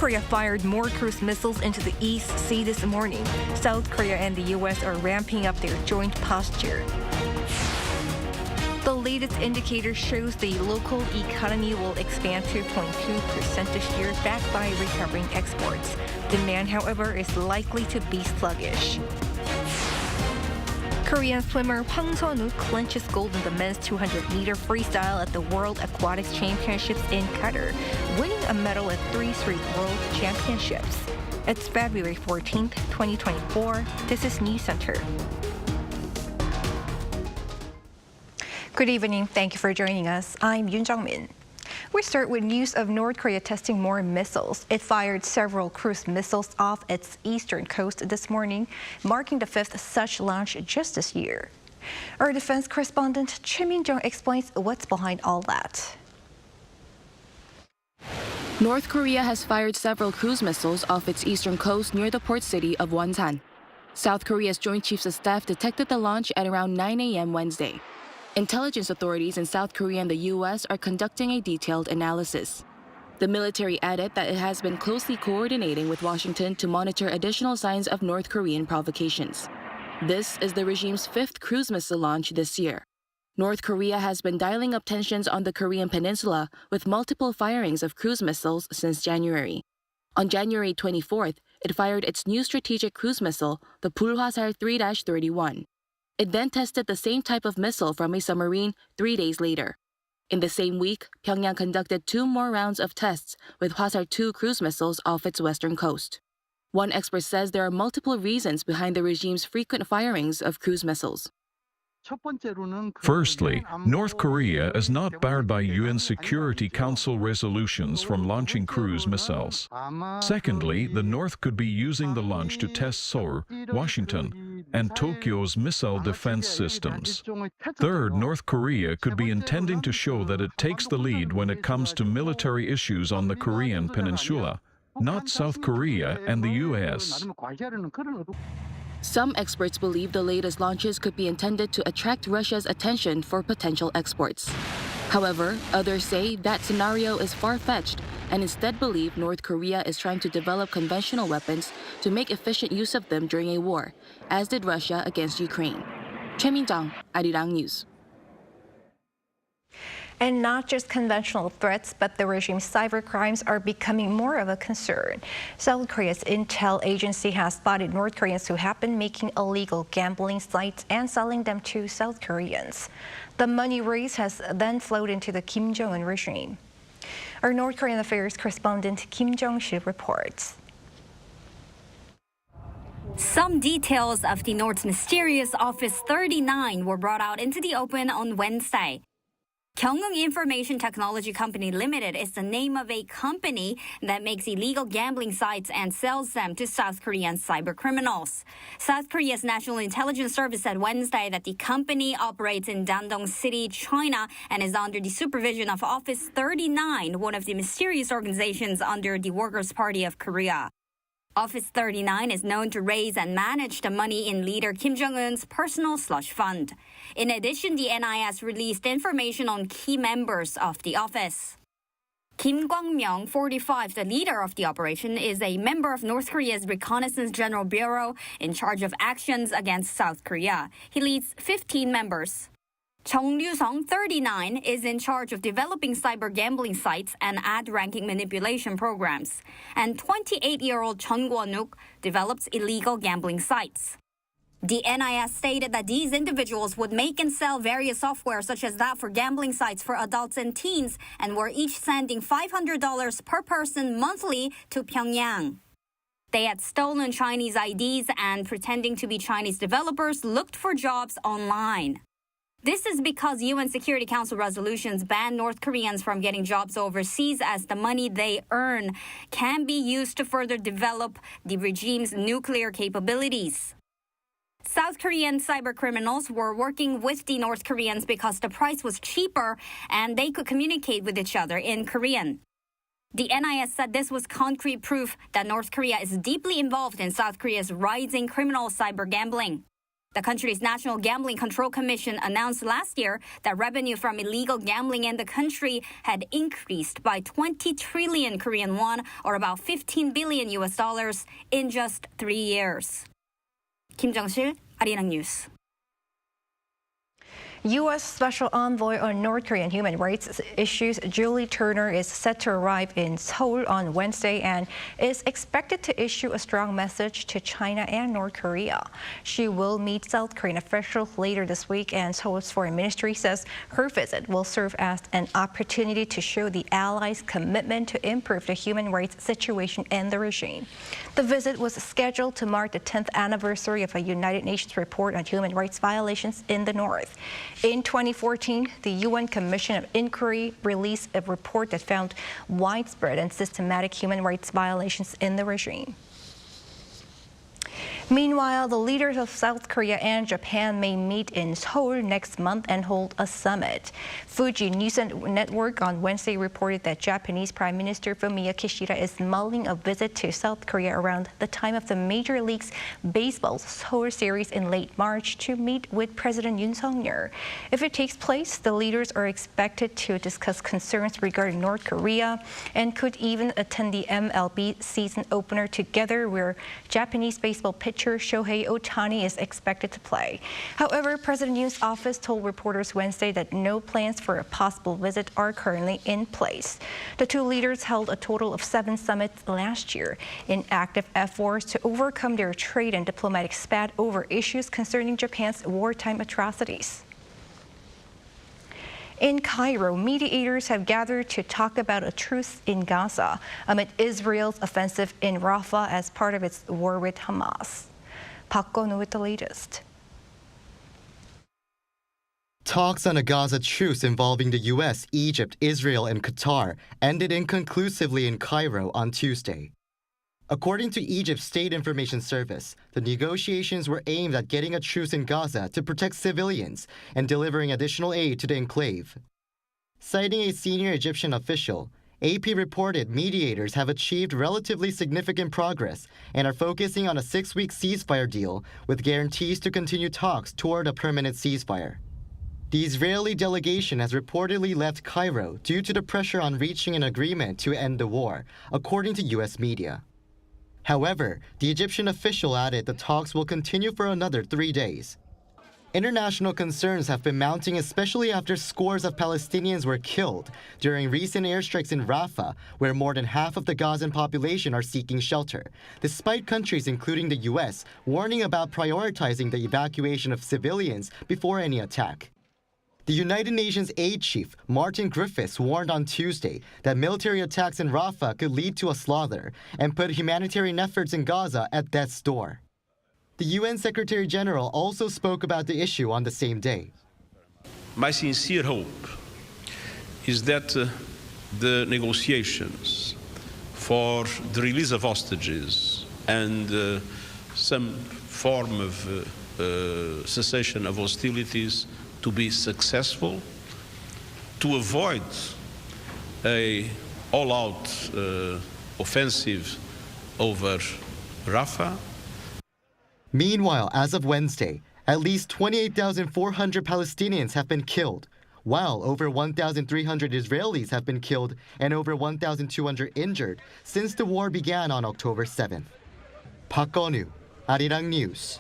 Korea fired more cruise missiles into the East Sea this morning. South Korea and the U.S. are ramping up their joint posture. The latest indicator shows the local economy will expand 2.2% this year, backed by recovering exports. Demand, however, is likely to be sluggish. Korean swimmer Hwang Sun-woo clinches gold in the men's 200-meter freestyle at the World Aquatics Championships in Qatar, winning a medal at 3 straight World Championships. It's February 14th, 2024. This is Newscenter. Good evening. Thank you for joining us. I'm Yoon Jung-min. We start with news of North Korea testing more missiles. It fired several cruise missiles off its eastern coast this morning, marking the 5th such launch just this year. Our defense correspondent Choi Min-jung explains what's behind all that. North Korea has fired several cruise missiles off its eastern coast near the port city of Wonsan. South Korea's Joint Chiefs of Staff detected the launch at around 9 a.m. Wednesday. Intelligence authorities in South Korea and the U.S. are conducting a detailed analysis. The military added that it has been closely coordinating with Washington to monitor additional signs of North Korean provocations. This is the regime's 5th cruise missile launch this year. North Korea has been dialing up tensions on the Korean peninsula with multiple firings of cruise missiles since January. On January 24th, it fired its new strategic cruise missile, the Bulhwasar 3-31. It then tested the same type of missile from a submarine 3 days later. In the same week, Pyongyang conducted 2 more rounds of tests with Hwasar-2 cruise missiles off its western coast. One expert says there are multiple reasons behind the regime's frequent firings of cruise missiles. Firstly, North Korea is not barred by UN Security Council resolutions from launching cruise missiles. Secondly, the North could be using the launch to test Seoul, Washington, and Tokyo's missile defense systems. Third, North Korea could be intending to show that it takes the lead when it comes to military issues on the Korean peninsula, not South Korea and the U.S. Some experts believe the latest launches could be intended to attract Russia's attention for potential exports. However, others say that scenario is far-fetched and instead believe North Korea is trying to develop conventional weapons to make efficient use of them during a war, as did Russia against Ukraine. Choi Min-jung, Arirang News. And not just conventional threats, but the regime's cybercrimes are becoming more of a concern. South Korea's intel agency has spotted North Koreans who have been making illegal gambling sites and selling them to South Koreans. The money raised has then flowed into the Kim Jong-un regime. Our North Korean affairs correspondent Kim Jong-soo reports. Some details of the North's mysterious Office 39 were brought out into the open on Wednesday. Kyungheung Information Technology Company Limited is the name of a company that makes illegal gambling sites and sells them to South Korean cybercriminals. South Korea's National Intelligence Service said Wednesday that the company operates in Dandong City, China, and is under the supervision of Office 39, one of the mysterious organizations under the Workers' Party of Korea. Office 39 is known to raise and manage the money in leader Kim Jong-un's personal slush fund. In addition, the NIS released information on key members of the office. Kim Kwang-myung, 45, the leader of the operation, is a member of North Korea's Reconnaissance General Bureau in charge of actions against South Korea. He leads 15 members. Chung Ryu-sung, 39, is in charge of developing cyber gambling sites and ad ranking manipulation programs. And 28-year-old Chun Kwon-wook develops illegal gambling sites. The NIS stated that these individuals would make and sell various software such as that for gambling sites for adults and teens and were each sending $500 per person monthly to Pyongyang. They had stolen Chinese IDs and, pretending to be Chinese developers, looked for jobs online. This is because UN Security Council resolutions ban North Koreans from getting jobs overseas, as the money they earn can be used to further develop the regime's nuclear capabilities. South Korean cybercriminals were working with the North Koreans because the price was cheaper and they could communicate with each other in Korean. The NIS said this was concrete proof that North Korea is deeply involved in South Korea's rising criminal cyber gambling. The country's National Gambling Control Commission announced last year that revenue from illegal gambling in the country had increased by 20 trillion Korean won, or about $15 billion in just 3 years. Kim Jung-sil, Arirang News. U.S. Special Envoy on North Korean human rights issues Julie Turner is set to arrive in Seoul on Wednesday and is expected to issue a strong message to China and North Korea. She will meet South Korean officials later this week, and Seoul's foreign ministry says her visit will serve as an opportunity to show the allies' commitment to improve the human rights situation in the regime. The visit was scheduled to mark the 10th anniversary of a United Nations report on human rights violations in the North. In 2014, the UN Commission of Inquiry released a report that found widespread and systematic human rights violations in the regime. Meanwhile, the leaders of South Korea and Japan may meet in Seoul next month and hold a summit. Fuji News Network on Wednesday reported that Japanese Prime Minister Fumio Kishida is mulling a visit to South Korea around the time of the Major League Baseball's Seoul series in late March to meet with President Yoon Suk-yeol. If it takes place, the leaders are expected to discuss concerns regarding North Korea and could even attend the MLB season opener together, where Japanese baseball pitcher Shohei Ohtani is expected to play. However, President Yoon's office told reporters Wednesday that no plans for a possible visit are currently in place. The two leaders held a total of 7 summits last year in active efforts to overcome their trade and diplomatic spat over issues concerning Japan's wartime atrocities. In Cairo, mediators have gathered to talk about a truce in Gaza amid Israel's offensive in Rafah as part of its war with Hamas. Park Gon-woo with the latest. Talks on a Gaza truce involving the U.S., Egypt, Israel, and Qatar ended inconclusively in Cairo on Tuesday. According to Egypt's State Information Service, the negotiations were aimed at getting a truce in Gaza to protect civilians and delivering additional aid to the enclave. Citing a senior Egyptian official, AP reported mediators have achieved relatively significant progress and are focusing on a 6-week ceasefire deal with guarantees to continue talks toward a permanent ceasefire. The Israeli delegation has reportedly left Cairo due to the pressure on reaching an agreement to end the war, according to U.S. media. However, the Egyptian official added the talks will continue for another 3 days. International concerns have been mounting, especially after scores of Palestinians were killed during recent airstrikes in Rafah, where more than half of the Gazan population are seeking shelter, despite countries including the U.S. warning about prioritizing the evacuation of civilians before any attack. The United Nations aid chief, Martin Griffiths, warned on Tuesday that military attacks in Rafah could lead to a slaughter and put humanitarian efforts in Gaza at death's door. The UN Secretary General also spoke about the issue on the same day. My sincere hope is that the negotiations for the release of hostages and some form of cessation of hostilities to be successful, to avoid a all-out offensive over Rafah. Meanwhile, as of Wednesday, at least 28,400 Palestinians have been killed, while over 1,300 Israelis have been killed and over 1,200 injured since the war began on October 7th. Park Gon-woo, Arirang News.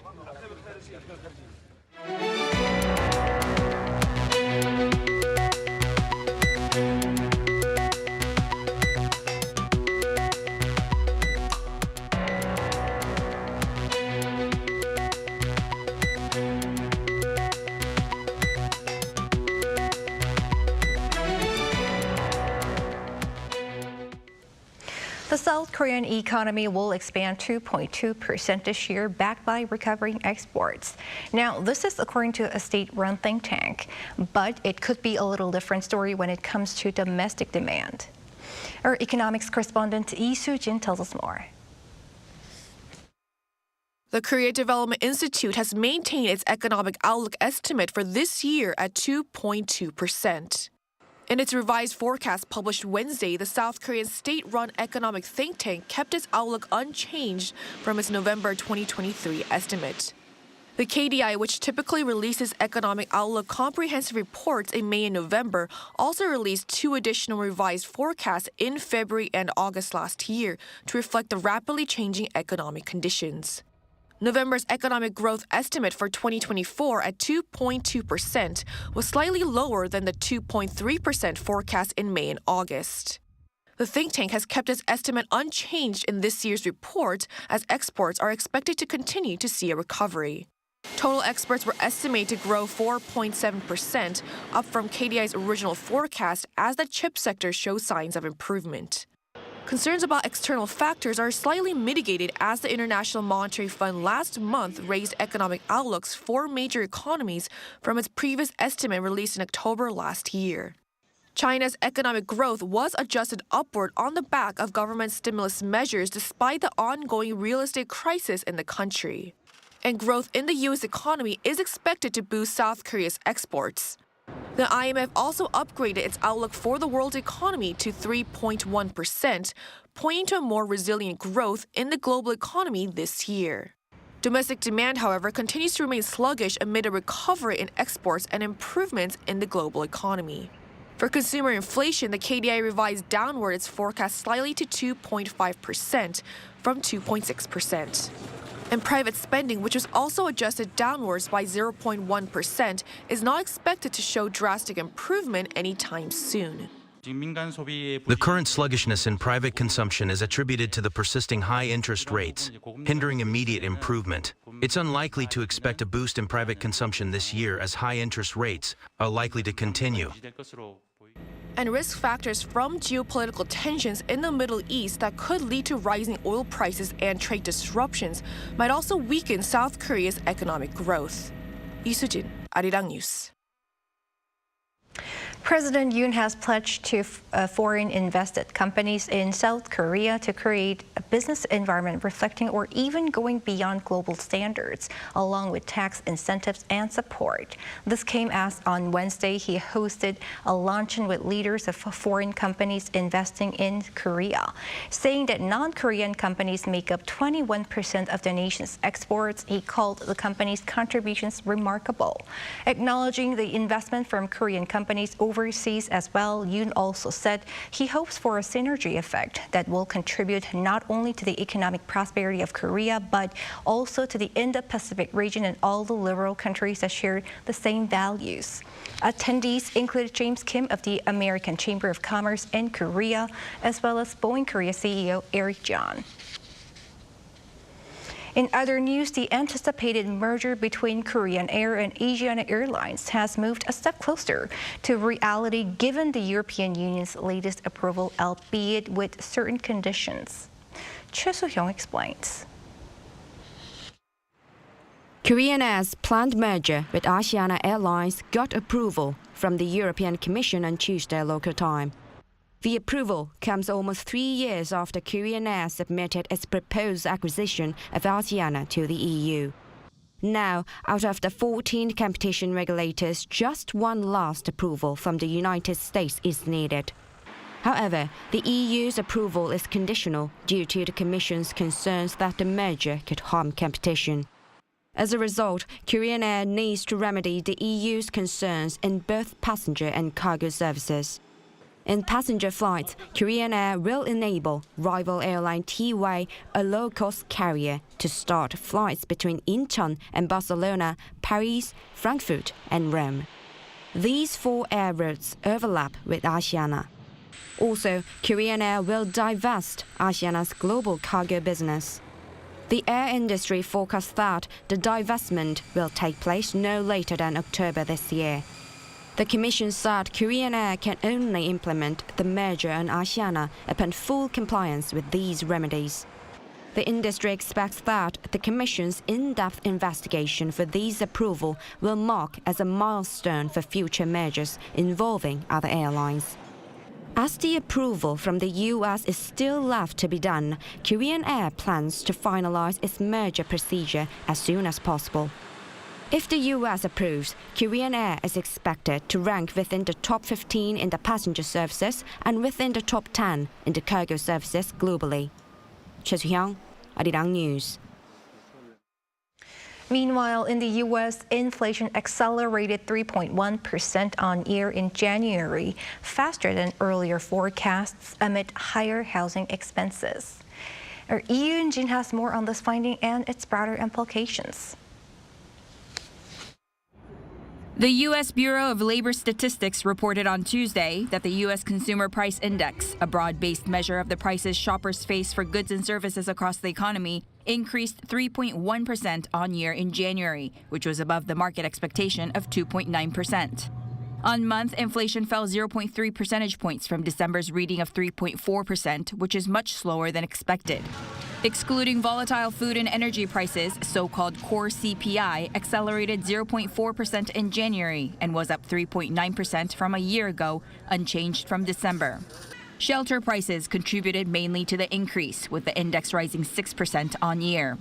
The South Korean economy will expand 2.2% this year, backed by recovering exports. Now, this is according to a state-run think tank, but it could be a little different story when it comes to domestic demand. Our economics correspondent Lee Soo-jin tells us more. The Korea Development Institute has maintained its economic outlook estimate for this year at 2.2%. In its revised forecast published Wednesday, the South Korean state-run economic think tank kept its outlook unchanged from its November 2023 estimate. The KDI, which typically releases economic outlook comprehensive reports in May and November, also released 2 additional revised forecasts in February and August last year to reflect the rapidly changing economic conditions. November's economic growth estimate for 2024 at 2.2% was slightly lower than the 2.3% forecast in May and August. The think tank has kept its estimate unchanged in this year's report as exports are expected to continue to see a recovery. Total exports were estimated to grow 4.7%, up from KDI's original forecast as the chip sector shows signs of improvement. Concerns about external factors are slightly mitigated as the International Monetary Fund last month raised economic outlooks for major economies from its previous estimate released in October last year. China's economic growth was adjusted upward on the back of government stimulus measures despite the ongoing real estate crisis in the country. And growth in the U.S. economy is expected to boost South Korea's exports. The IMF also upgraded its outlook for the world economy to 3.1%, pointing to a more resilient growth in the global economy this year. Domestic demand, however, continues to remain sluggish amid a recovery in exports and improvements in the global economy. For consumer inflation, the KDI revised downward its forecast slightly to 2.5% from 2.6%. And private spending, which was also adjusted downwards by 0.1%, is not expected to show drastic improvement anytime soon. The current sluggishness in private consumption is attributed to the persisting high interest rates, hindering immediate improvement. It's unlikely to expect a boost in private consumption this year as high interest rates are likely to continue. And risk factors from geopolitical tensions in the Middle East that could lead to rising oil prices and trade disruptions might also weaken South Korea's economic growth. Lee Soo-jin, Arirang News. President Yoon has pledged to foreign invested companies in South Korea to create a business environment reflecting or even going beyond global standards, along with tax incentives and support. This came as on Wednesday he hosted a luncheon with leaders of foreign companies investing in Korea, saying that non-Korean companies make up 21% of the nation's exports. He called the company's contributions remarkable. Acknowledging the investment from Korean companies overseas as well, Yoon also said he hopes for a synergy effect that will contribute not only to the economic prosperity of Korea, but also to the Indo-Pacific region and all the liberal countries that share the same values. Attendees included James Kim of the American Chamber of Commerce in Korea, as well as Boeing Korea CEO Eric John. In other news, the anticipated merger between Korean Air and Asiana Airlines has moved a step closer to reality given the European Union's latest approval, albeit with certain conditions. Choi Soo-hyung explains. Korean Air's planned merger with Asiana Airlines got approval from the European Commission on Tuesday local time. The approval comes almost 3 years after Korean Air submitted its proposed acquisition of Asiana to the EU. Now, out of the 14 competition regulators, just one last approval from the United States is needed. However, the EU's approval is conditional due to the Commission's concerns that the merger could harm competition. As a result, Korean Air needs to remedy the EU's concerns in both passenger and cargo services. In passenger flights, Korean Air will enable rival airline T-Way, a low-cost carrier, to start flights between Incheon and Barcelona, Paris, Frankfurt and Rome. These 4 air routes overlap with Asiana. Also, Korean Air will divest Asiana's global cargo business. The air industry forecasts that the divestment will take place no later than October this year. The Commission said Korean Air can only implement the merger on Asiana upon full compliance with these remedies. The industry expects that the Commission's in-depth investigation for these approval will mark as a milestone for future mergers involving other airlines. As the approval from the US is still left to be done, Korean Air plans to finalize its merger procedure as soon as possible. If the US approves, Korean Air is expected to rank within the top 15 in the passenger services and within the top 10 in the cargo services globally. Choi Soo-hyung, Arirang News. Meanwhile, in the U.S., inflation accelerated 3.1% on year in January, faster than earlier forecasts amid higher housing expenses. Our Yoon-jin has more on this finding and its broader implications. The U.S. Bureau of Labor Statistics reported on Tuesday that the U.S. Consumer Price Index, a broad-based measure of the prices shoppers face for goods and services across the economy, increased 3.1% on year in January, which was above the market expectation of 2.9%. On month, inflation fell 0.3 percentage points from December's reading of 3.4%, which is much slower than expected. Excluding volatile food and energy prices, so-called core CPI accelerated 0.4% in January and was up 3.9% from a year ago, unchanged from December. Shelter prices contributed mainly to the increase, with the index rising 6% on year.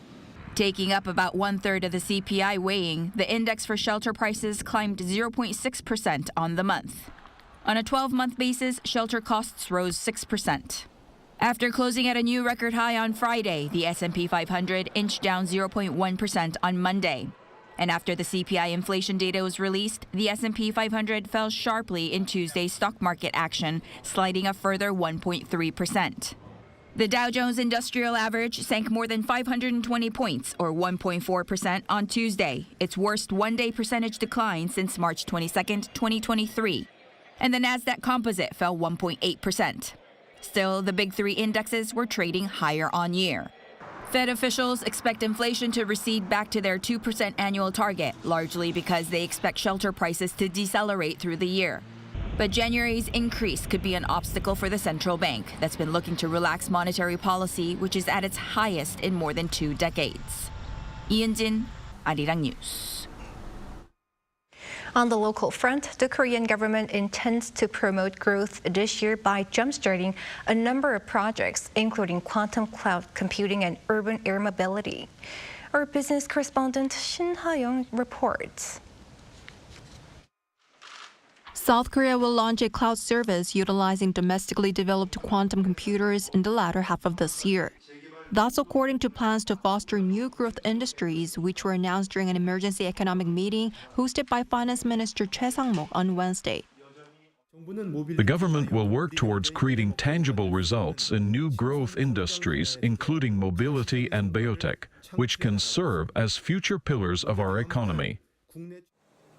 Taking up about one-third of the CPI weighing, the index for shelter prices climbed 0.6% on the month. On a 12-month basis, shelter costs rose 6%. After closing at a new record high on Friday, the S&P 500 inched down 0.1% on Monday. And after the CPI inflation data was released, the S&P 500 fell sharply in Tuesday's stock market action, sliding a further 1.3%. The Dow Jones Industrial Average sank more than 520 points, or 1.4%, on Tuesday, its worst one-day percentage decline since March 22, 2023. And the Nasdaq Composite fell 1.8%. Still, the big three indexes were trading higher on year. Fed officials expect inflation to recede back to their 2% annual target, largely because they expect shelter prices to decelerate through the year. But January's increase could be an obstacle for the central bank that's been looking to relax monetary policy, which is at its highest in more than 2 decades. Yoon-jin, Arirang News. On the local front, the Korean government intends to promote growth this year by jumpstarting a number of projects, including quantum cloud computing and urban air mobility. Our business correspondent Shin Ha-young reports. South Korea will launch a cloud service utilizing domestically developed quantum computers in the latter half of this year. That's according to plans to foster new growth industries, which were announced during an emergency economic meeting hosted by Finance Minister Choi Sang-mok on Wednesday. The government will work towards creating tangible results in new growth industries, including mobility and biotech, which can serve as future pillars of our economy.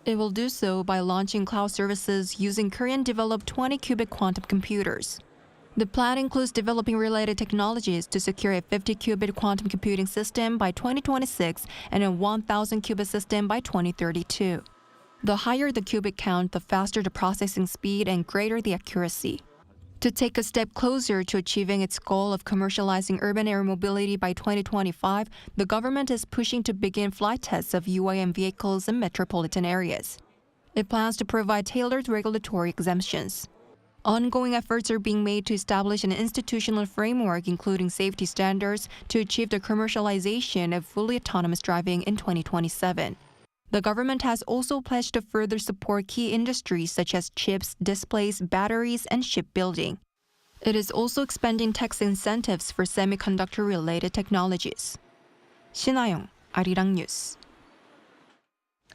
It will do so by launching cloud services using Korean-developed 20-qubit quantum computers. The plan includes developing related technologies to secure a 50-qubit quantum computing system by 2026 and a 1,000-qubit system by 2032. The higher the qubit count, the faster the processing speed and greater the accuracy. To take a step closer to achieving its goal of commercializing urban air mobility by 2025, the government is pushing to begin flight tests of UAM vehicles in metropolitan areas. It plans to provide tailored regulatory exemptions. Ongoing efforts are being made to establish an institutional framework, including safety standards, to achieve the commercialization of fully autonomous driving in 2027. The government has also pledged to further support key industries such as chips, displays, batteries, and shipbuilding. It is also expanding tax incentives for semiconductor-related technologies. Shin Ha-young, Arirang News.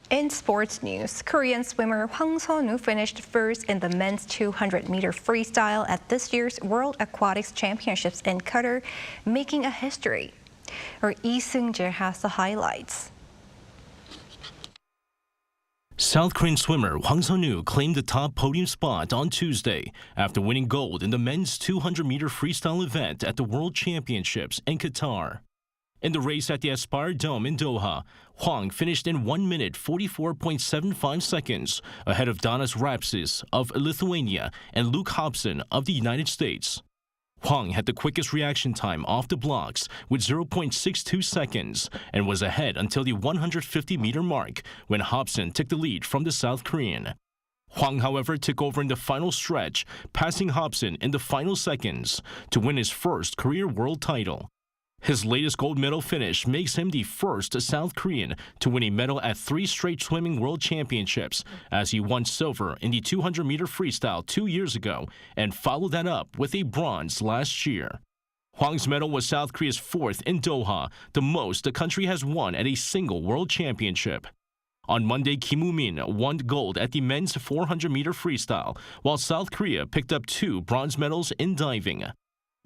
In sports news, Korean swimmer Hwang Sun-woo finished first in the men's 200-meter freestyle at this year's World Aquatics Championships in Qatar, making a history. Our Lee Seung-jae has the highlights. South Korean swimmer Hwang Sun-woo claimed the top podium spot on Tuesday after winning gold in the men's 200-meter freestyle event at the World Championships in Qatar. In the race at the Aspire Dome in Doha, Hwang finished in 1 minute 44.75 seconds, ahead of Danas Rapsis of Lithuania and Luke Hobson of the United States. Hwang had the quickest reaction time off the blocks with 0.62 seconds and was ahead until the 150-meter mark when Hobson took the lead from the South Korean. Hwang, however, took over in the final stretch, passing Hobson in the final seconds to win his first career world title. His latest gold medal finish makes him the first South Korean to win a medal at 3 straight swimming world championships, as he won silver in the 200-meter freestyle 2 years ago and followed that up with a bronze last year. Hwang's medal was South Korea's fourth in Doha, the most the country has won at a single world championship. On Monday, Kim Woo-min won gold at the men's 400-meter freestyle, while South Korea picked up 2 bronze medals in diving.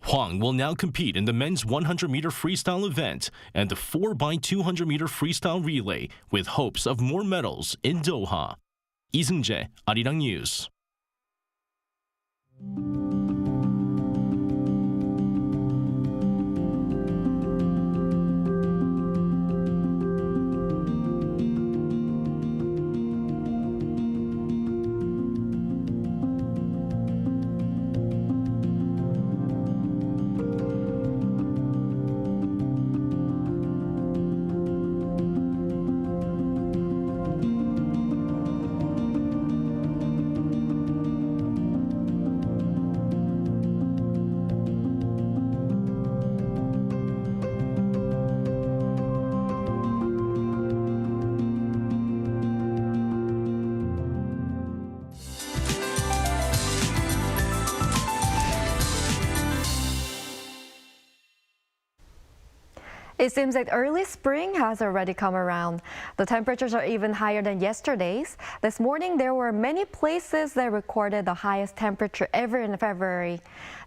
Hwang will now compete in the men's 100-meter freestyle event and the 4x200-meter freestyle relay, with hopes of more medals in Doha. 이승재, Arirang News. It seems that early spring has already come around. The temperatures are even higher than yesterday's. This morning, there were many places that recorded the highest temperature ever in February.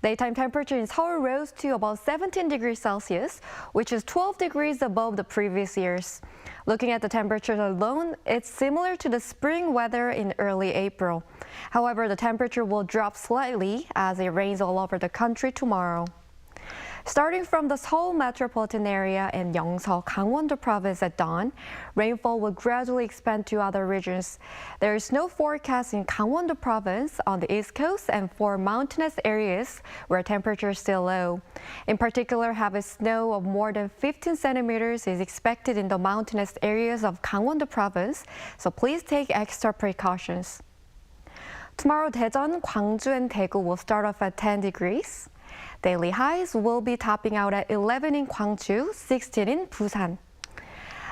Daytime temperature in Seoul rose to about 17 degrees Celsius, which is 12 degrees above the previous years. Looking at the temperatures alone, it's similar to the spring weather in early April. However, the temperature will drop slightly as it rains all over the country tomorrow. Starting from the Seoul metropolitan area and Yeongseok, Gangwon-do province at dawn, rainfall will gradually expand to other regions. There is no forecast in Gangwon-do province on the east coast and for mountainous areas where temperature is still low. In particular, heavy snow of more than 15 centimeters is expected in the mountainous areas of Gangwon-do province, so please take extra precautions. Tomorrow, Daejeon, Gwangju, and Daegu will start off at 10 degrees. Daily highs will be topping out at 11 in Gwangju, 16 in Busan.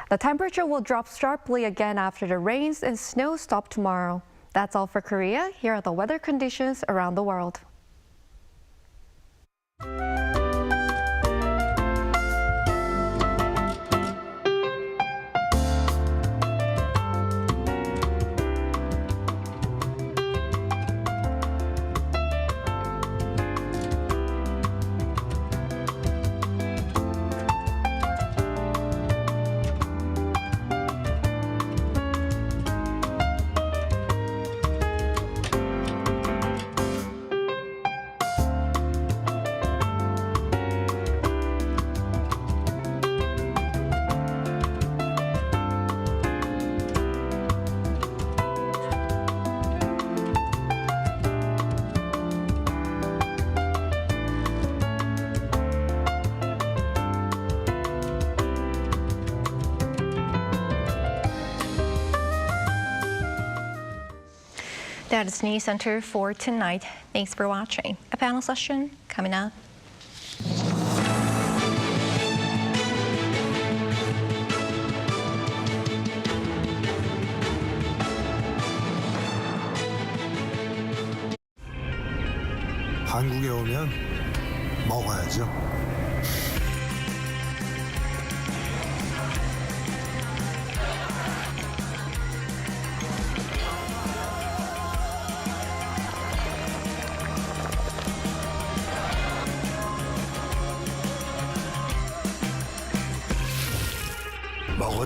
The temperature will drop sharply again after the rains and snow stop tomorrow. That's all for Korea. Here are the weather conditions around the world. That is Newscenter for tonight. Thanks for watching. A panel session coming up. 한국에 오면 먹어야죠.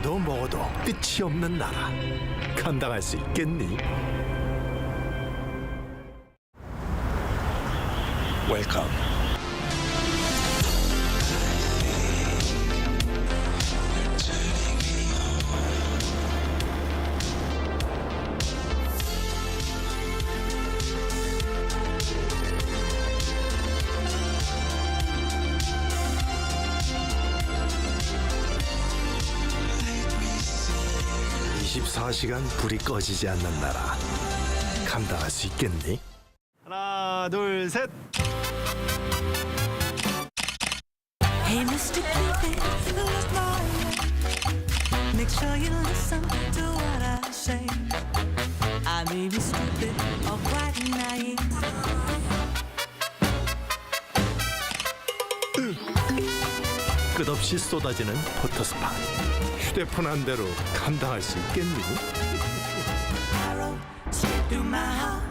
먹어도 끝이 없는 나라. 감당할 수 있겠니? 웰컴. 시간 불이 꺼지지 않는 나라. 감당할 수 있겠니? 하나, 둘, 셋. Hey, Mr. Cupid, look my way. Make sure you listen to what I say. I may be stupid or quite naive. 한없이 쏟아지는 포토 스팟. 휴대폰 한 대로 감당할 수 있겠니? Arrow straight through my heart.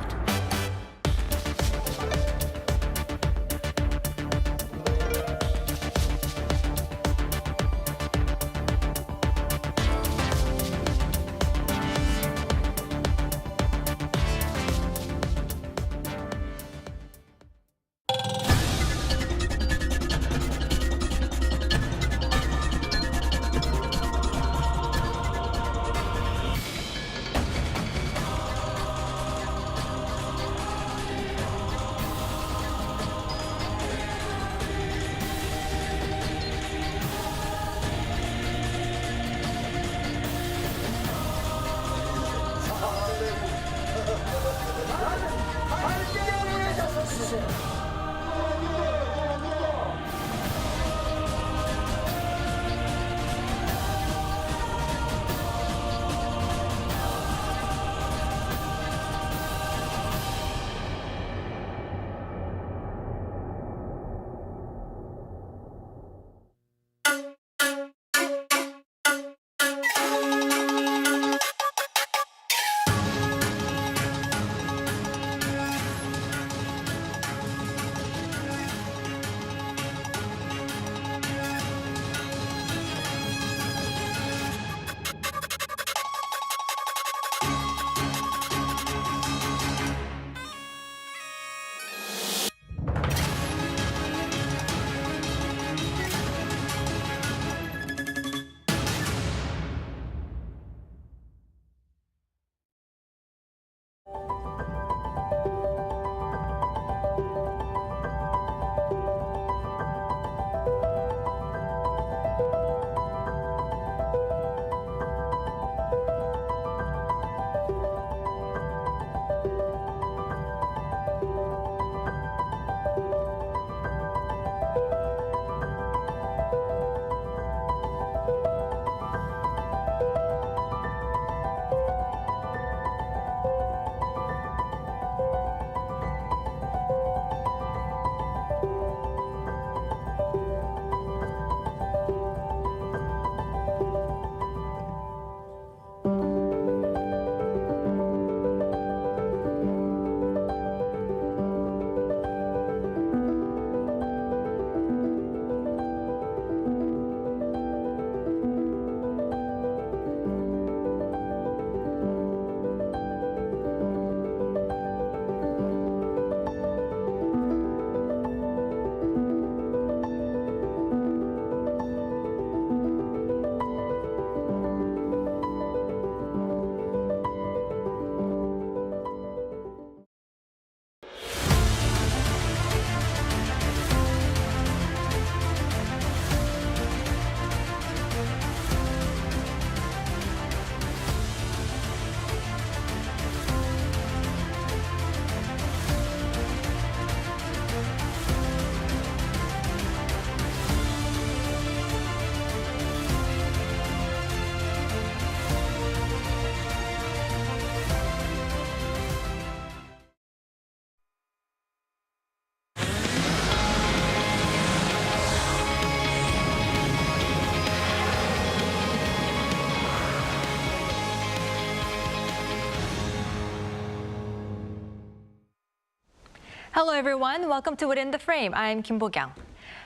Hello everyone, welcome to Within the Frame. I'm Kim Bo-kyung.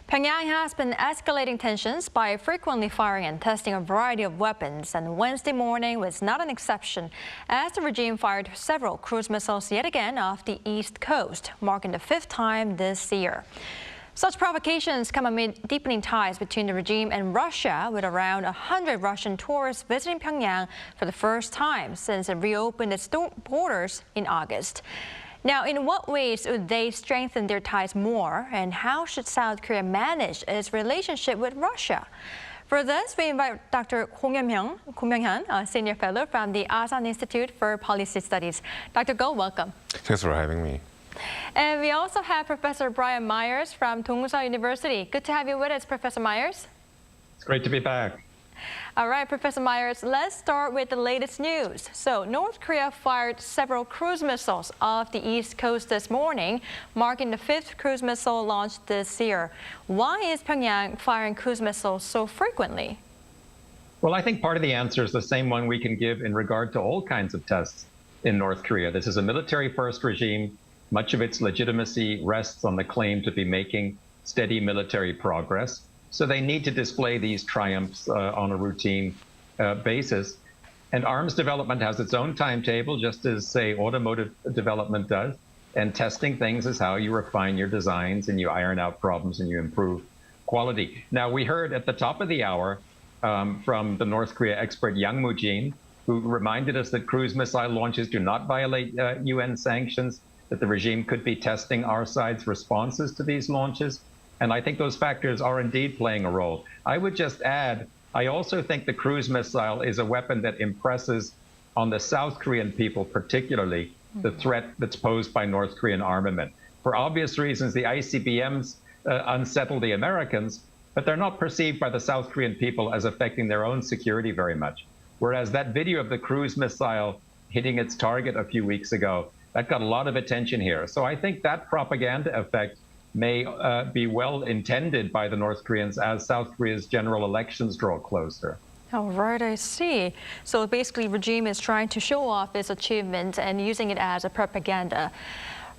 Pyongyang has been escalating tensions by frequently firing and testing a variety of weapons, and Wednesday morning was not an exception as the regime fired several cruise missiles yet again off the east coast, marking the 5th time this year. Such provocations come amid deepening ties between the regime and Russia, with around 100 Russian tourists visiting Pyongyang for the first time since it reopened its borders in August. Now, in what ways would they strengthen their ties more, and how should South Korea manage its relationship with Russia? For this, we invite Dr. Go Myung-han, a senior fellow from the Asan Institute for Policy Studies. Dr. Go, welcome. Thanks for having me. And we also have Professor Brian Myers from Dongsa University. Good to have you with us, Professor Myers. It's great to be back. All right, Professor Myers, let's start with the latest news. So North Korea fired several cruise missiles off the east coast this morning, marking the 5th cruise missile launch this year. Why is Pyongyang firing cruise missiles so frequently? Well, I think part of the answer is the same one we can give in regard to all kinds of tests in North Korea. This is a military-first regime. Much of its legitimacy rests on the claim to be making steady military progress. So they need to display these triumphs on a routine basis. And arms development has its own timetable, just as, say, automotive development does. And testing things is how you refine your designs and you iron out problems and you improve quality. Now, we heard at the top of the hour from the North Korea expert Yang Mu-jin, who reminded us that cruise missile launches do not violate UN sanctions, that the regime could be testing our side's responses to these launches. And I think those factors are indeed playing a role. I would just add, I also think the cruise missile is a weapon that impresses on the South Korean people, particularly the threat that's posed by North Korean armament. For obvious reasons, the ICBMs unsettle the Americans, but they're not perceived by the South Korean people as affecting their own security very much. Whereas that video of the cruise missile hitting its target a few weeks ago, that got a lot of attention here. So I think that propaganda effect may be well intended by the North Koreans as South Korea's general elections draw closer. All right, I see. So basically, regime is trying to show off its achievements and using it as a propaganda.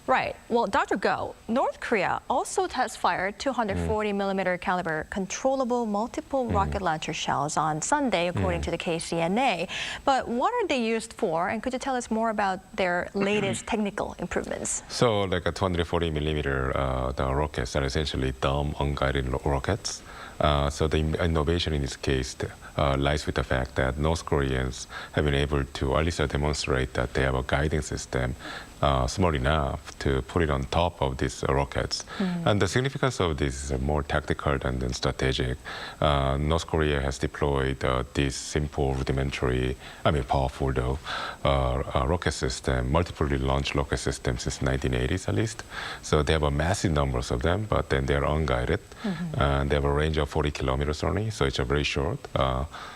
Right. Well, Dr. Go, North Korea also test-fired 240mm caliber controllable multiple rocket launcher shells on Sunday, according to the KCNA. But what are they used for? And could you tell us more about their latest technical improvements? So, like a 240mm the rockets are essentially dumb, unguided rockets. So the innovation in this case lies with the fact that North Koreans have been able to at least demonstrate that they have a guiding system small enough to put it on top of these rockets. And the significance of this is more tactical than strategic. North Korea has deployed this simple, rudimentary, powerful though, rocket system, multiple launch rocket systems since 1980s at least. So they have a massive numbers of them, but then they're unguided. And they have a range of 40 kilometers only, so it's very short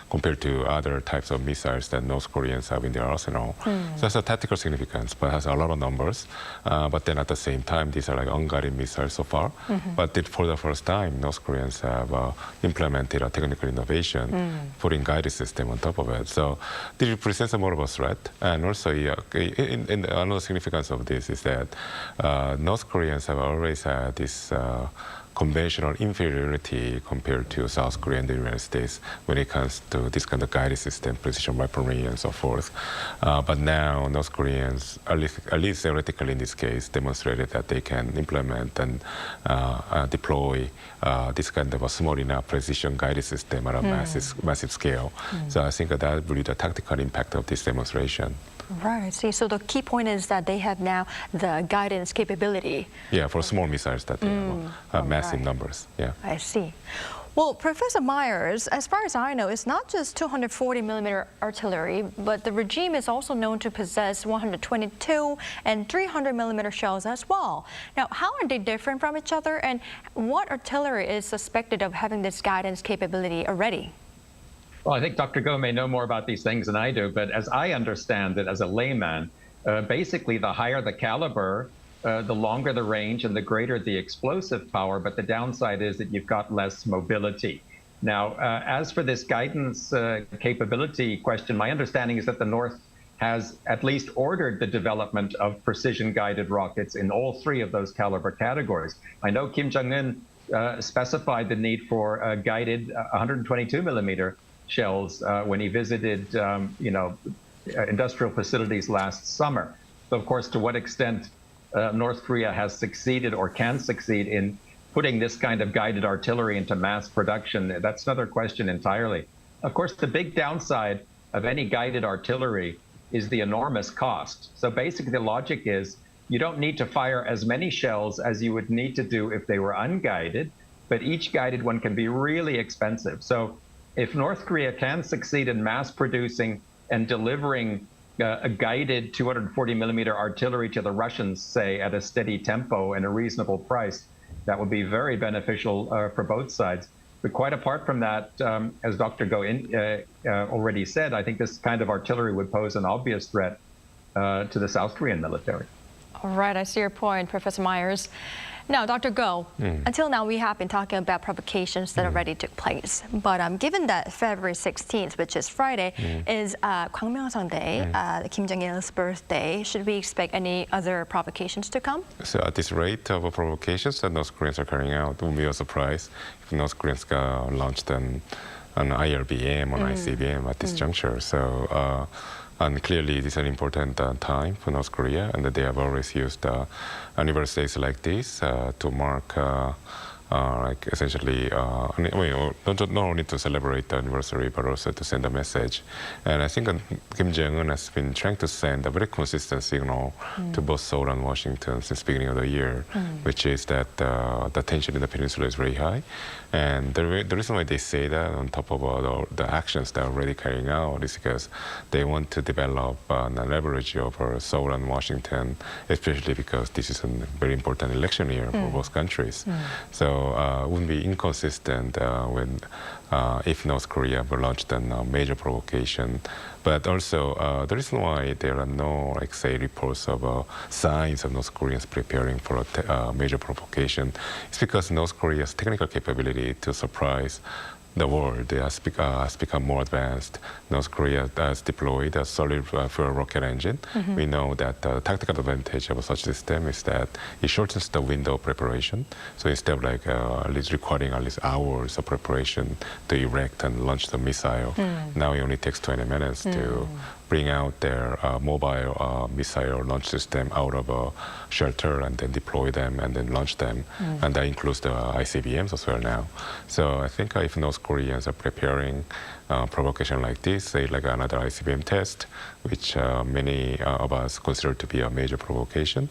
compared to other types of missiles that North Koreans have in their arsenal. So that's a tactical significance, but has a lot of numbers. But then at the same time, these are like unguided missiles so far. But for the first time, North Koreans have implemented a technical innovation, putting guided system on top of it. So this represents more of a threat. And also, another significance of this is that North Koreans have always had this conventional inferiority compared to South Korea and the United States when it comes to this kind of guided system, precision weaponry, and so forth. But now North Koreans, at least theoretically in this case, demonstrated that they can implement and deploy this kind of a small enough precision guided system at a massive scale. So I think that will be the tactical impact of this demonstration. Right, I see. So the key point is that they have now the guidance capability. Yeah, for small missiles that they have massive numbers. Yeah, I see. Well, Professor Myers, as far as I know, it's not just 240mm artillery, but the regime is also known to possess 122 and 300mm shells as well. Now, how are they different from each other, and what artillery is suspected of having this guidance capability already? Well, I think Dr. Go may know more about these things than I do, but as I understand it as a layman, basically the higher the caliber, the longer the range and the greater the explosive power, but the downside is that you've got less mobility. Now, as for this guidance capability question, my understanding is that the North has at least ordered the development of precision-guided rockets in all three of those caliber categories. I know Kim Jong-un specified the need for guided 122mm shells when he visited, industrial facilities last summer. So, of course, to what extent North Korea has succeeded or can succeed in putting this kind of guided artillery into mass production, that's another question entirely. Of course, the big downside of any guided artillery is the enormous cost. So basically, the logic is you don't need to fire as many shells as you would need to do if they were unguided, but each guided one can be really expensive. So if North Korea can succeed in mass producing and delivering a guided 240mm artillery to the Russians, say, at a steady tempo and a reasonable price, that would be very beneficial for both sides. But quite apart from that, as Dr. Go already said, I think this kind of artillery would pose an obvious threat to the South Korean military. All right, I see your point, Professor Myers. Now, Dr. Go, until now we have been talking about provocations that already took place. But given that February 16th, which is Friday, is Gwangbyeong Day, Kim Jong-il's birthday, should we expect any other provocations to come? So at this rate of provocations that North Koreans are carrying out, it won't be a surprise if North Koreans launched an IRBM or ICBM at this juncture. So. And clearly, this is an important time for North Korea, and that they have always used anniversaries like this to mark, like essentially, not only to celebrate the anniversary, but also to send a message. And I think Kim Jong-un has been trying to send a very consistent signal to both Seoul and Washington since the beginning of the year, which is that the tension in the peninsula is very high. And the reason why they say that on top of the actions they're already carrying out is because they want to develop a leverage over Seoul and Washington, especially because this is a very important election year for both countries. So it wouldn't be inconsistent if North Korea were launched a major provocation. But also, the reason why there are no, reports of signs of North Koreans preparing for a major provocation is because North Korea's technical capability to surprise the world has become more advanced. North Korea has deployed a solid fuel rocket engine. We know that the tactical advantage of such system is that it shortens the window of preparation. So instead of at least requiring at least hours of preparation to erect and launch the missile, now it only takes 20 minutes to bring out their mobile missile launch system out of a shelter and then deploy them and then launch them. And that includes the ICBMs as well now. So I think if North Koreans are preparing provocation like this, say like another ICBM test, which many of us consider to be a major provocation,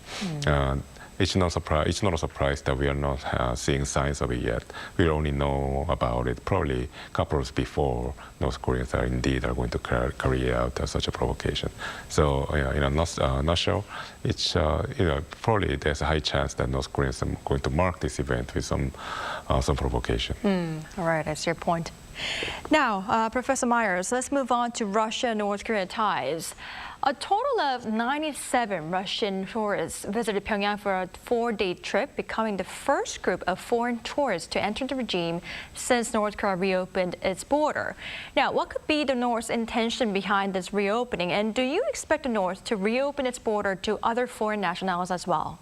it's not a surprise that we are not seeing signs of it yet. We only know about it probably a couple of before North Koreans are going to carry out such a provocation. So in a nutshell, it's probably there's a high chance that North Koreans are going to mark this event with some provocation. All right, that's your point. Now, Professor Myers, let's move on to Russia-North Korea ties. A total of 97 Russian tourists visited Pyongyang for a 4-day trip, becoming the first group of foreign tourists to enter the regime since North Korea reopened its border. Now, what could be the North's intention behind this reopening, and do you expect the North to reopen its border to other foreign nationals as well?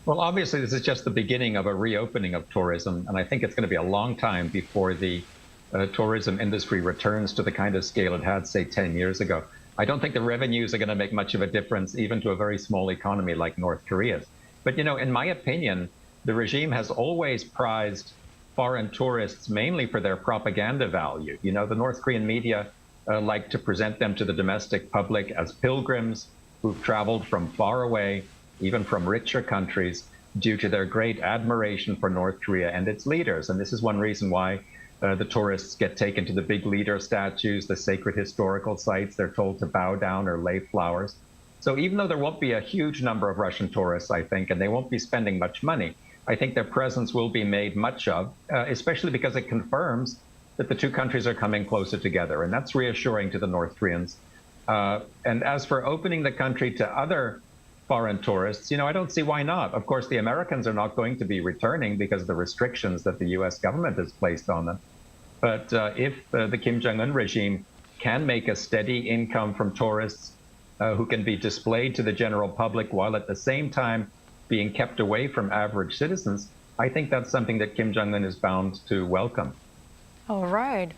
Well, obviously, this is just the beginning of a reopening of tourism, and I think it's going to be a long time before the tourism industry returns to the kind of scale it had, say, 10 years ago. I don't think the revenues are going to make much of a difference, even to a very small economy like North Korea's. But, in my opinion, the regime has always prized foreign tourists mainly for their propaganda value. The North Korean media like to present them to the domestic public as pilgrims who've traveled from far away, even from richer countries, due to their great admiration for North Korea and its leaders. And this is one reason why the tourists get taken to the big leader statues, the sacred historical sites. They're told to bow down or lay flowers. So even though there won't be a huge number of Russian tourists, I think, and they won't be spending much money, I think their presence will be made much of, especially because it confirms that the two countries are coming closer together. And that's reassuring to the North Koreans. And as for opening the country to other foreign tourists, I don't see why not. Of course, the Americans are not going to be returning because of the restrictions that the U.S. government has placed on them. But if the Kim Jong-un regime can make a steady income from tourists who can be displayed to the general public while at the same time being kept away from average citizens, I think that's something that Kim Jong-un is bound to welcome. All right.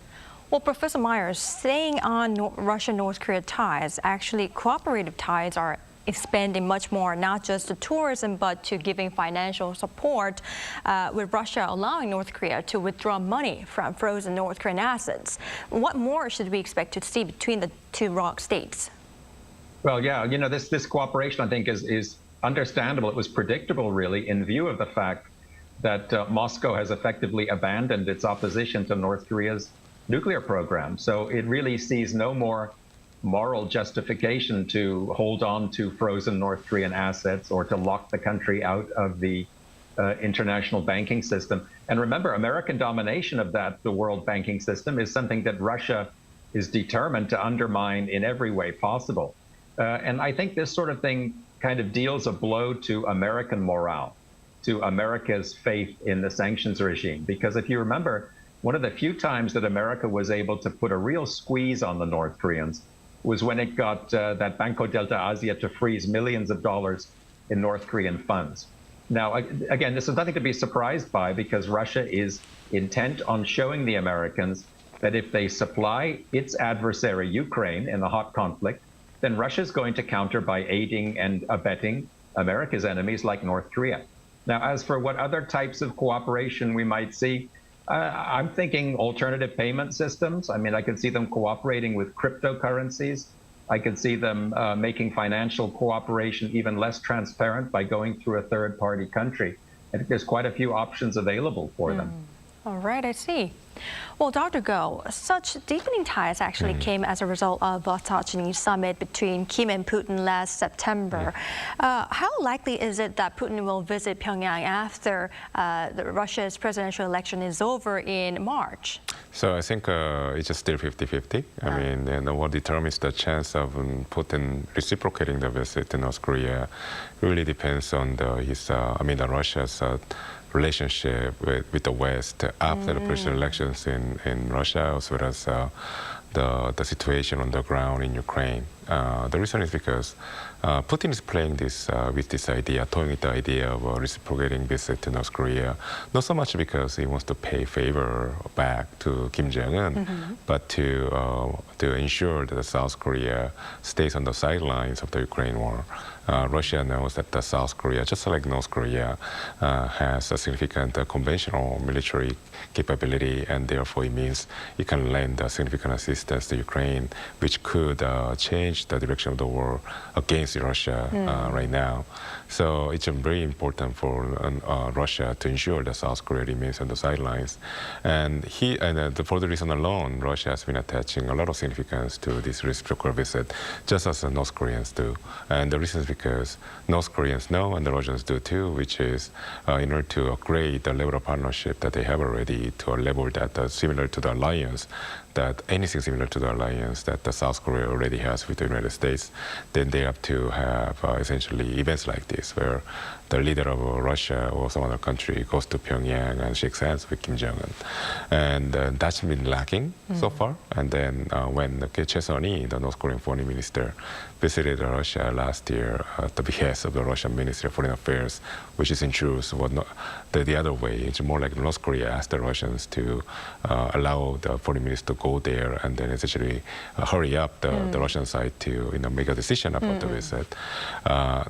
Well, Professor Myers, staying on Russia-North Korea ties, actually cooperative ties are expanding much more, not just to tourism, but to giving financial support, with Russia allowing North Korea to withdraw money from frozen North Korean assets. What more should we expect to see between the two ROK states? Well, yeah, this cooperation, I think, is understandable. It was predictable, really, in view of the fact that Moscow has effectively abandoned its opposition to North Korea's nuclear program. So it really sees no more moral justification to hold on to frozen North Korean assets or to lock the country out of the international banking system. And remember, American domination of the world banking system is something that Russia is determined to undermine in every way possible. And I think this sort of thing kind of deals a blow to American morale, to America's faith in the sanctions regime. Because if you remember, one of the few times that America was able to put a real squeeze on the North Koreans was when it got that Banco Delta Asia to freeze millions of dollars in North Korean funds. Now, again, this is nothing to be surprised by because Russia is intent on showing the Americans that if they supply its adversary, Ukraine, in the hot conflict, then Russia is going to counter by aiding and abetting America's enemies like North Korea. Now, as for what other types of cooperation we might see, I'm thinking alternative payment systems. I mean, I could see them cooperating with cryptocurrencies. I could see them making financial cooperation even less transparent by going through a third-party country. I think there's quite a few options available for them. All right, I see. Well, Dr. Go, such deepening ties actually came as a result of the Sochi summit between Kim and Putin last September. How likely is it that Putin will visit Pyongyang after Russia's presidential election is over in March? So I think it's just still 50-50. I mean, and what determines the chance of Putin reciprocating the visit to North Korea really depends on Russia's relationship with the West after the presidential elections in Russia, as well as the situation on the ground in Ukraine. The reason is because Putin is playing this with this idea, toying with the idea of a reciprocating visit to North Korea, not so much because he wants to pay favor back to Kim Jong-un, but to ensure that South Korea stays on the sidelines of the Ukraine war. Russia knows that the South Korea, just like North Korea, has a significant conventional military capability, and therefore it means it can lend significant assistance to Ukraine, which could change the direction of the war against Russia right now. So it's very important for Russia to ensure that South Korea remains on the sidelines. And for the reason alone, Russia has been attaching a lot of significance to this reciprocal visit, just as the North Koreans do. And the reason is because North Koreans know, and the Russians do too, which is in order to upgrade the level of partnership that they have already to a level that is similar to the alliance, that anything similar to the alliance that the South Korea already has with the United States, then they have to have essentially events like this, where the leader of Russia or some other country goes to Pyongyang and shakes hands with Kim Jong-un. And that's been lacking so far. And then when Choi Son-hee, the North Korean foreign minister, visited Russia last year at the behest of the Russian Ministry of Foreign Affairs, which is in truth the other way. It's more like North Korea asked the Russians to allow the foreign minister to go there and then essentially hurry up the Russian side to make a decision about the visit.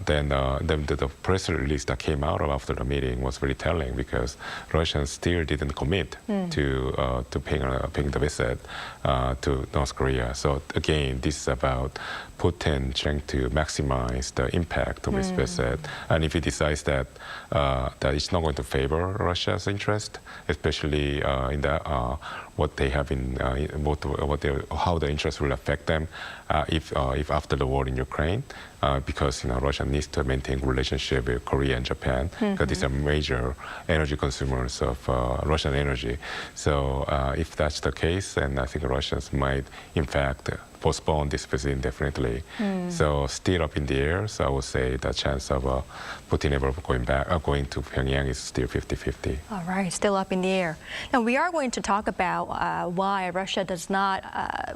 Then the press release that came out after the meeting was very telling, because Russians still didn't commit to paying the visit to North Korea. So again, this is about Putin trying to maximize the impact of his visit, and if he decides that it's not going to favor Russia's interest, especially in what they have in how the interest will affect them if after the war in Ukraine, because Russia needs to maintain relationship with Korea and Japan, because these are major energy consumers of Russian energy. So if that's the case, then I think Russians might in fact postpone this visit indefinitely. So still up in the air. So I would say the chance of Putin ever going to Pyongyang is still 50-50. All right, still up in the air. Now we are going to talk about why Russia does not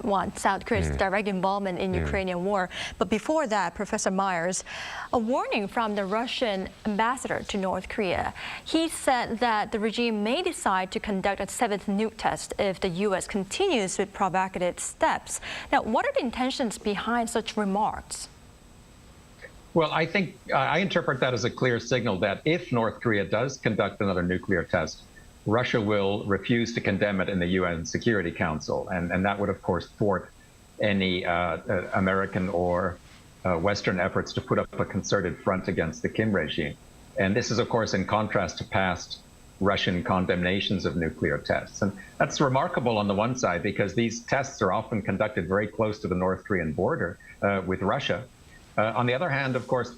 want South Korea's direct involvement in Ukrainian war. But before that, Professor Myers, a warning from the Russian ambassador to North Korea. He said that the regime may decide to conduct a 7th nuke test if the U.S. continues with provocative steps. Now, what are the intentions behind such remarks? Well, I think I interpret that as a clear signal that if North Korea does conduct another nuclear test, Russia will refuse to condemn it in the UN Security Council. And that would, of course, thwart any American or Western efforts to put up a concerted front against the Kim regime. And this is, of course, in contrast to past Russian condemnations of nuclear tests. And that's remarkable on the one side, because these tests are often conducted very close to the North Korean border with Russia. On the other hand, of course,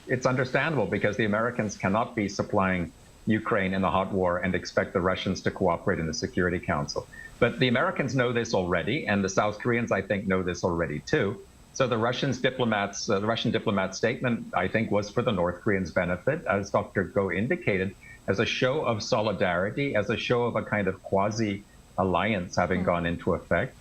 it's understandable, because the Americans cannot be supplying Ukraine in the hot war and expect the Russians to cooperate in the Security Council. But the Americans know this already, and the South Koreans, I think, know this already too. So the Russian diplomat's statement, I think, was for the North Koreans' benefit, as Dr. Go indicated, as a show of solidarity, as a show of a kind of quasi-alliance having gone into effect.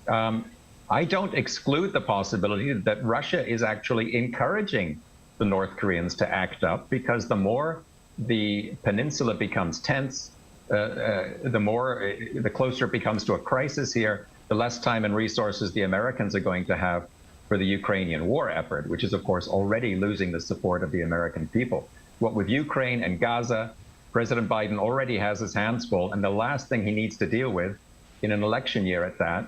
I don't exclude the possibility that Russia is actually encouraging the North Koreans to act up, because the more the peninsula becomes tense, the closer it becomes to a crisis here, the less time and resources the Americans are going to have for the Ukrainian war effort, which is, of course, already losing the support of the American people. What with Ukraine and Gaza, President Biden already has his hands full, and the last thing he needs to deal with in an election year at that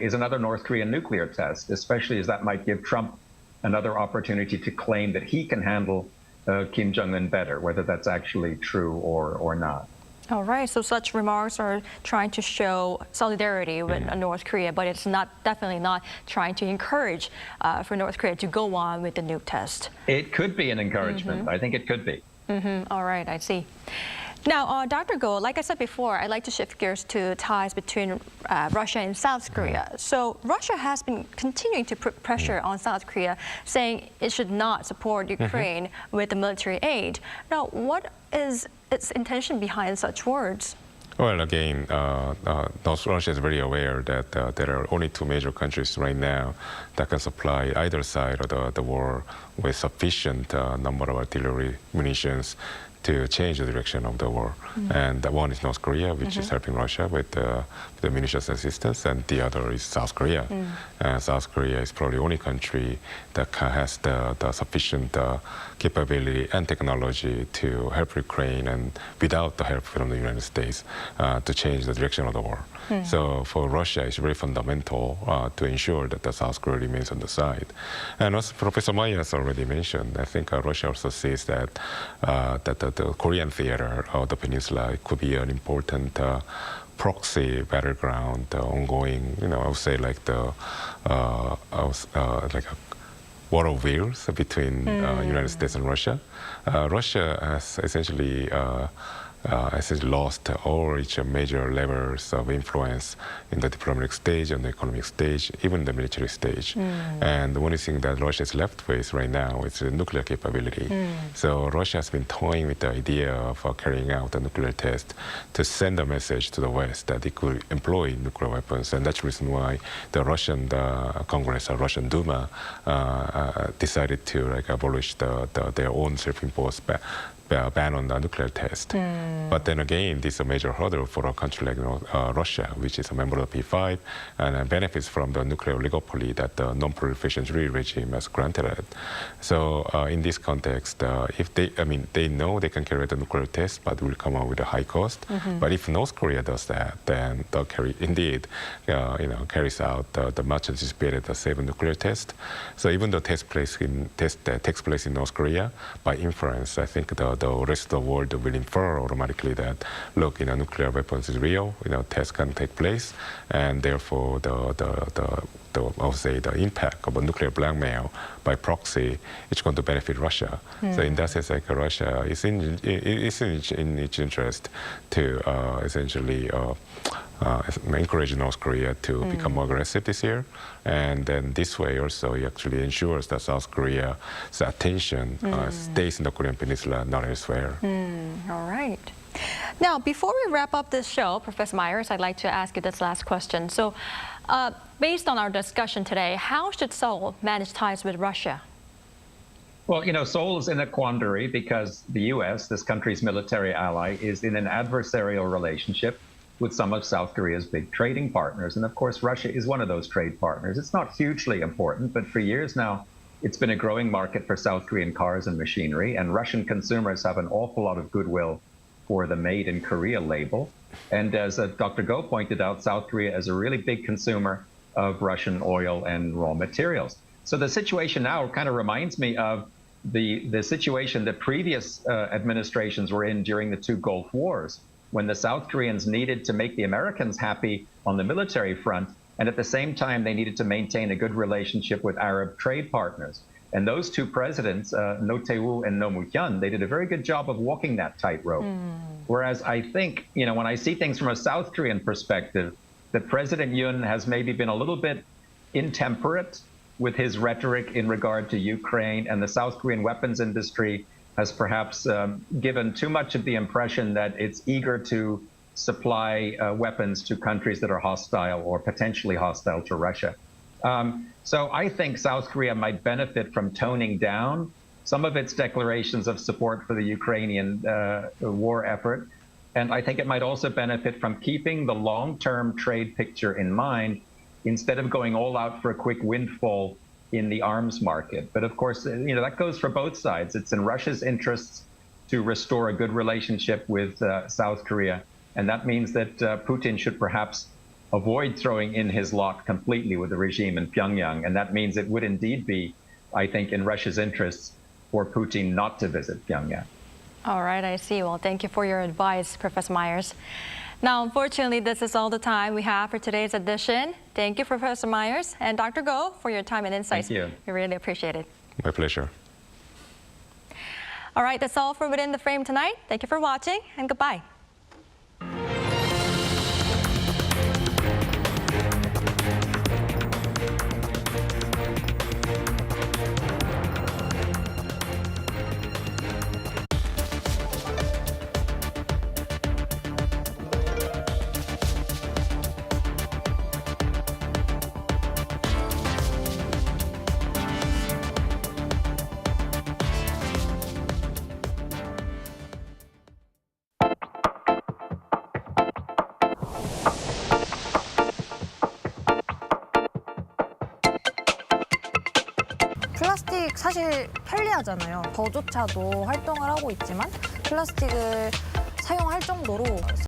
is another North Korean nuclear test, especially as that might give Trump another opportunity to claim that he can handle Kim Jong-un better, whether that's actually true or not. All right, so such remarks are trying to show solidarity with North Korea, but it's definitely not trying to encourage for North Korea to go on with the nuke test. It could be an encouragement. I think it could be. All right, I see. Now, Dr. Go, like I said before, I'd like to shift gears to ties between Russia and South Korea. So Russia has been continuing to put pressure on South Korea, saying it should not support Ukraine with the military aid. Now, what is its intention behind such words? Well, again, North Russia is very aware that there are only two major countries right now that can supply either side of the war with sufficient number of artillery munitions to change the direction of the war. And one is North Korea, which is helping Russia with the munitions assistance, and the other is South Korea. South Korea is probably the only country that has the sufficient capability and technology to help Ukraine, and without the help from the United States, to change the direction of the war. So for Russia, it's very fundamental to ensure that the South Korea remains on the side. And as Professor Myers already mentioned, I think Russia also sees that the Korean theater of the peninsula could be an important proxy battleground, ongoing. I would say like like a war of wills between United States and Russia. Russia has essentially lost all its major levels of influence in the diplomatic stage, on the economic stage, even the military stage. And the only thing that Russia is left with right now is the nuclear capability. So Russia has been toying with the idea of carrying out a nuclear test to send a message to the West that it could employ nuclear weapons. And that's the reason why the Russian Congress, or Russian Duma, decided to abolish their own self-imposed ban on the nuclear test. But then again, this is a major hurdle for a country like Russia, which is a member of the P5 and benefits from the nuclear oligopoly that the non-proliferation regime has granted it. So in this context, if they know they can carry out the nuclear test, but will come out with a high cost. But if North Korea does that, then they'll carries out the much anticipated safe nuclear test. So even though test takes place in North Korea, by inference, I think the rest of the world will infer automatically that, look, nuclear weapons is real, tests can take place, and therefore I would say the impact of a nuclear blackmail by proxy is going to benefit Russia. So in that sense, Russia is in its interest to essentially encourage North Korea to become more aggressive this year. And then this way also, it actually ensures that South Korea's attention stays in the Korean Peninsula, not elsewhere. All right. Now, before we wrap up this show, Professor Myers, I'd like to ask you this last question. So, based on our discussion today, how should Seoul manage ties with Russia? Well, Seoul is in a quandary because the U.S., this country's military ally, is in an adversarial relationship with some of South Korea's big trading partners. And of course, Russia is one of those trade partners. It's not hugely important, but for years now, it's been a growing market for South Korean cars and machinery, and Russian consumers have an awful lot of goodwill for the Made in Korea label. And as Dr. Go pointed out, South Korea is a really big consumer of Russian oil and raw materials. So the situation now kind of reminds me of the situation that previous administrations were in during the two Gulf Wars, when the South Koreans needed to make the Americans happy on the military front, and at the same time, they needed to maintain a good relationship with Arab trade partners. And those two presidents, No Tae-woo and No Moo-hyun, they did a very good job of walking that tightrope. Whereas I think, when I see things from a South Korean perspective, that President Yoon has maybe been a little bit intemperate with his rhetoric in regard to Ukraine, and the South Korean weapons industry has perhaps given too much of the impression that it's eager to supply weapons to countries that are hostile or potentially hostile to Russia. So I think South Korea might benefit from toning down some of its declarations of support for the Ukrainian war effort. And I think it might also benefit from keeping the long-term trade picture in mind instead of going all out for a quick windfall in the arms market. But of course, that goes for both sides. It's in Russia's interests to restore a good relationship with South Korea. And that means that Putin should perhaps avoid throwing in his lot completely with the regime in Pyongyang. And that means it would indeed be, I think, in Russia's interests for Putin not to visit Pyongyang. All right, I see. Well, thank you for your advice, Professor Myers. Now, unfortunately, this is all the time we have for today's edition. Thank you, Professor Myers and Dr. Go, for your time and insights. Thank you. We really appreciate it. My pleasure. All right, that's all for Within the Frame tonight. Thank you for watching, and goodbye. 플라스틱 사실 편리하잖아요. 저조차도 활동을 하고 있지만 플라스틱을 사용할 정도로